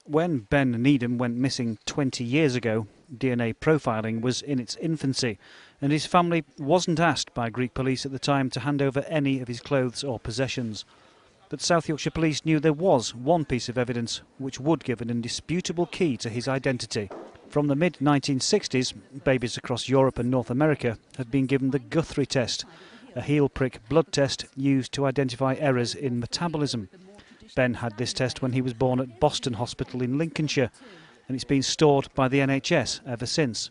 When Ben Needham went missing 20 years ago, DNA profiling was in its infancy, and his family wasn't asked by Greek police at the time to hand over any of his clothes or possessions. But South Yorkshire Police knew there was one piece of evidence which would give an indisputable key to his identity. From the mid-1960s, babies across Europe and North America have been given the Guthrie test, a heel prick blood test used to identify errors in metabolism. Ben had this test when he was born at Boston Hospital in Lincolnshire, and it's been stored by the NHS ever since.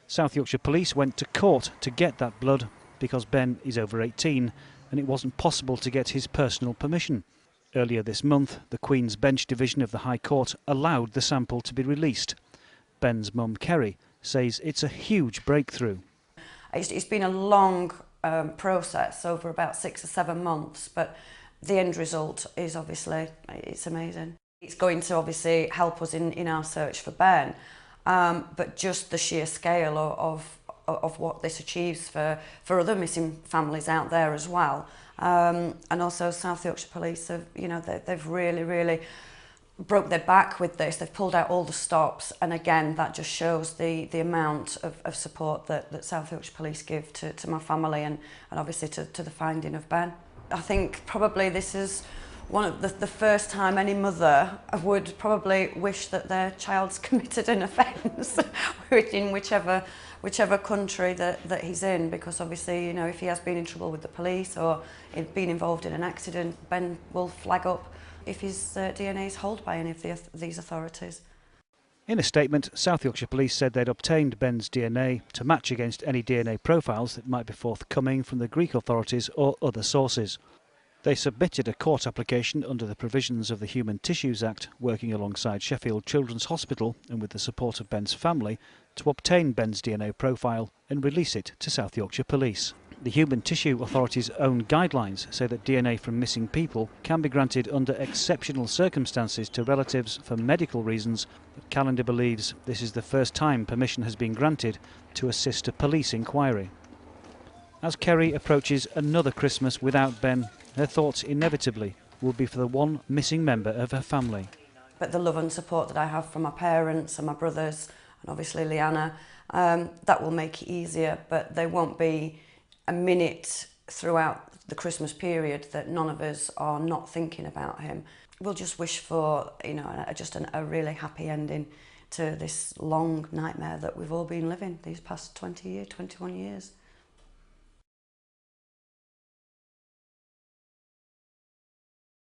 South Yorkshire Police went to court to get that blood because Ben is over 18 and it wasn't possible to get his personal permission. Earlier this month, the Queen's Bench Division of the High Court allowed the sample to be released. Ben's mum, Kerry, says it's a huge breakthrough. It's been a long process over about 6 or 7 months, but the end result is obviously, it's amazing. It's going to obviously help us in our search for Ben, but just the sheer scale of what this achieves for other missing families out there as well. And also South Yorkshire Police have, they've really broke their back with this. They've pulled out all the stops, and again that just shows the amount of support that South Yorkshire Police give to my family and obviously to the finding of Ben. I think probably this is one of the first time any mother would probably wish that their child's committed an offence in whichever country that he's in, because obviously, if he has been in trouble with the police or been involved in an accident, Ben will flag up if his DNA is held by any of these authorities. In a statement, South Yorkshire Police said they'd obtained Ben's DNA to match against any DNA profiles that might be forthcoming from the Greek authorities or other sources. They submitted a court application under the provisions of the Human Tissues Act, working alongside Sheffield Children's Hospital and with the support of Ben's family, to obtain Ben's DNA profile and release it to South Yorkshire Police. The Human Tissue Authority's own guidelines say that DNA from missing people can be granted under exceptional circumstances to relatives for medical reasons, but Calendar believes this is the first time permission has been granted to assist a police inquiry. As Kerry approaches another Christmas without Ben, her thoughts inevitably will be for the one missing member of her family. But the love and support that I have from my parents and my brothers, and obviously Leanna, that will make it easier, but there won't be a minute throughout the Christmas period that none of us are not thinking about him. We'll just wish for, just a really happy ending to this long nightmare that we've all been living these past 21 years.